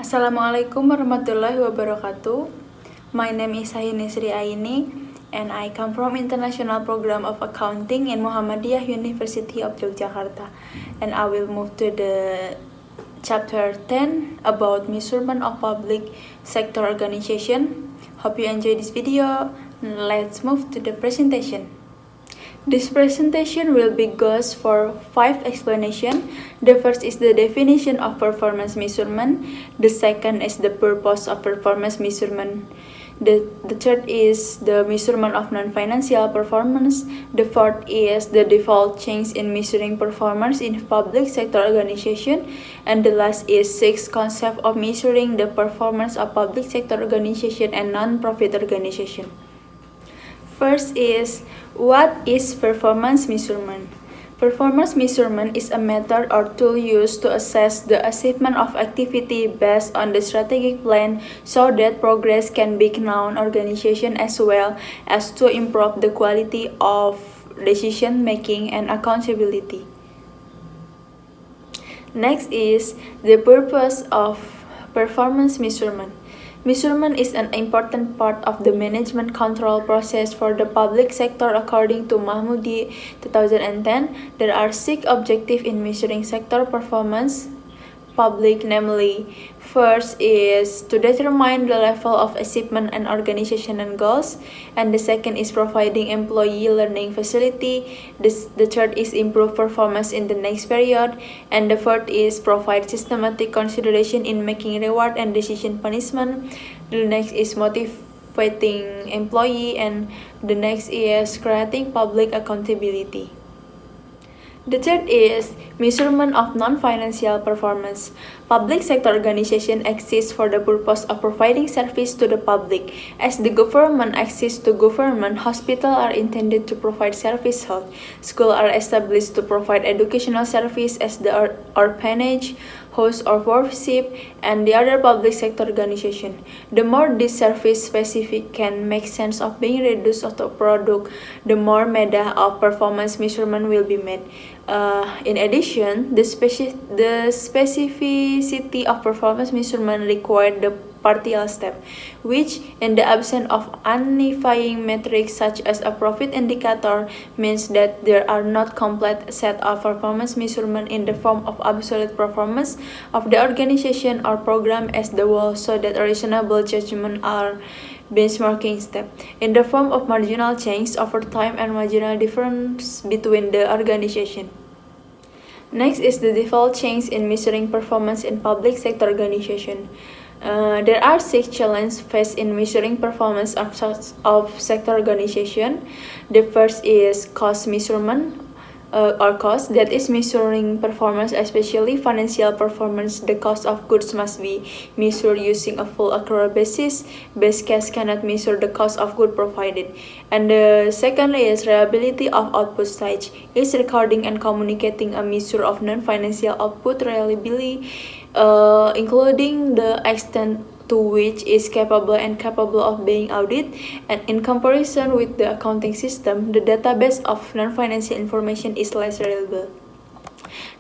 Assalamualaikum warahmatullahi wabarakatuh. My name is Hayyin Nisriaini and I come from International Program of Accounting in Muhammadiyah University of Yogyakarta. And I will move to the chapter 10 about measurement of public sector organization. Hope you enjoy this video. Let's move to the presentation. This presentation will be goes for 5 explanations. The first is the definition of performance measurement. The second is the purpose of performance measurement. The third is the measurement of non-financial performance. The fourth is the default change in measuring performance in public sector organization. And the last is 6 concept of measuring the performance of public sector organization and non-profit organization. First is, what is performance measurement? Performance measurement is a method or tool used to assess the achievement of activity based on the strategic plan so that progress can be known organization as well as to improve the quality of decision making and accountability. Next is the purpose of performance measurement. Measurement is an important part of the management control process for the public sector according to Muhammadiyah 2010. There are 6 objectives in measuring sector performance public, namely, first is to determine the level of achievement and organizational goals, and the second is providing employee learning facility, the third is improve performance in the next period, and the fourth is provide systematic consideration in making reward and decision punishment, the next is motivating employee, and the next is creating public accountability. The third is measurement of non-financial performance. Public sector organization exists for the purpose of providing service to the public. As the government exists to government, hospitals are intended to provide service health. Schools are established to provide educational service as the orphanage, house of worship, and the other public sector organization. The more this service specific can make sense of being reduced of the product, the more meta of performance measurement will be made. In addition, the specificity of performance measurement required the partial step, which, in the absence of unifying metrics such as a profit indicator, means that there are not complete set of performance measurement in the form of absolute performance of the organization or program as the whole, so that a reasonable judgment are benchmarking step in the form of marginal change over time and marginal difference between the organization. Next is the default change in measuring performance in public sector organization. There are 6 challenges faced in measuring performance of sector organization. The first is cost measurement. Or cost, that is measuring performance, especially financial performance. The cost of goods must be measured using a full accrual basis. Best case cannot measure the cost of good provided. And the second is reliability of output stage, is recording and communicating a measure of non-financial output reliability, including the extent to which is capable of being audited, and in comparison with the accounting system, the database of non-financial information is less reliable.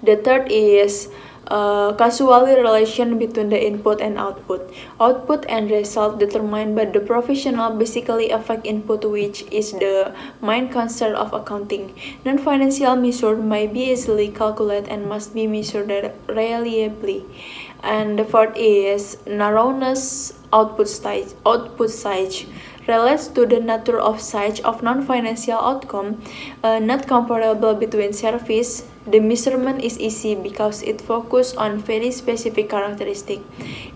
The third is causal relation between the input and output. Output and result determined by the professional basically affect input, which is the main concern of accounting. Non-financial measure may be easily calculated and must be measured reliably. And the fourth is narrowness output size relates to the nature of size of non-financial outcome, not comparable between service. The measurement is easy because it focuses on very specific characteristics.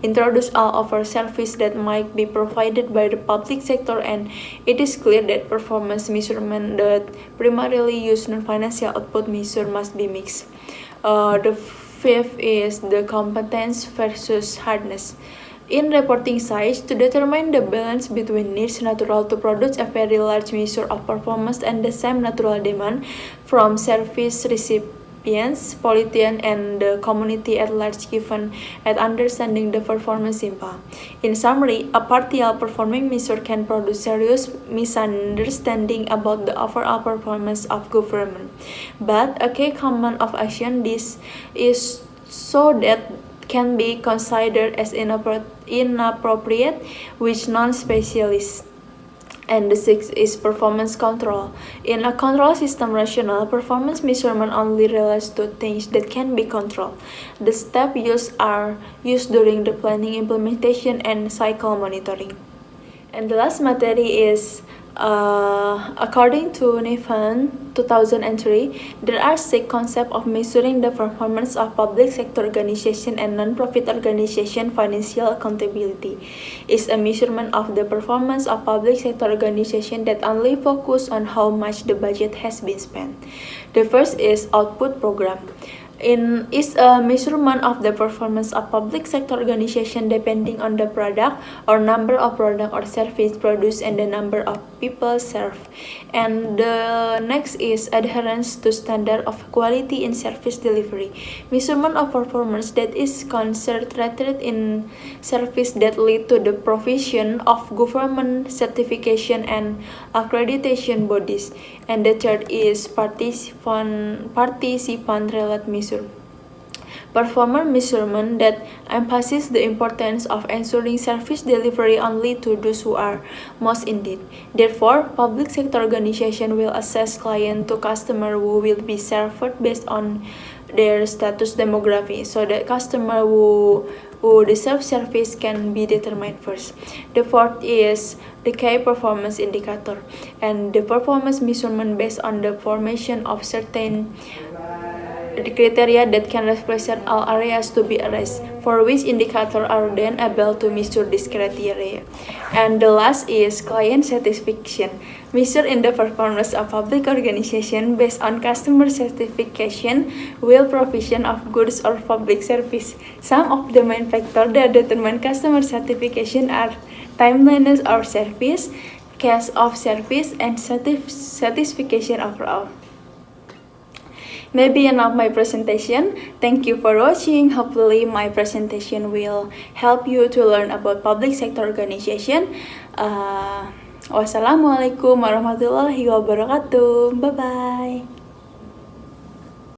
Introduce all over service that might be provided by the public sector, and it is clear that performance measurement that primarily use non-financial output measure must be mixed. The fifth is the competence versus hardness. In reporting size, to determine the balance between needs natural to produce a very large measure of performance and the same natural demand from service recipients, politicians, and the community at large, given at understanding the performance simple. In summary, a partial performing measure can produce serious misunderstanding about the overall performance of government. But a key command of action this is so that can be considered as inappropriate with non-specialists. And the sixth is performance control. In a control system rational, performance measurement only relates to things that can be controlled. The steps used are used during the planning, implementation, and cycle monitoring. And the last material is according to Niven 2003, there are 6 concepts of measuring the performance of public sector organization and non-profit organization. Financial accountability is a measurement of the performance of public sector organization that only focus on how much the budget has been spent. The first is output program. Is a measurement of the performance of public sector organization depending on the product or number of product or service produced and the number of people served. And the next is adherence to standard of quality in service delivery. Measurement of performance that is concentrated in service that lead to the provision of government certification and accreditation bodies. And the third is participant related measure. Performance measurement that emphasizes the importance of ensuring service delivery only to those who are most in need. Therefore, public sector organization will assess client to customer who will be served based on their status demography, so that customer who deserve service can be determined first. The fourth is the key performance indicator, and the performance measurement based on the formation of certain the criteria that can represent all areas to be addressed, for which indicators are then able to measure this criteria. And the last is client satisfaction, measure in the performance of public organization based on customer satisfaction with provision of goods or public service. Some of the main factors that determine customer satisfaction are timeliness of service, cost of service, and satisfaction overall. Maybe enough my presentation. Thank you for watching. Hopefully my presentation will help you to learn about public sector organization. Wassalamualaikum warahmatullahi wabarakatuh. Bye bye.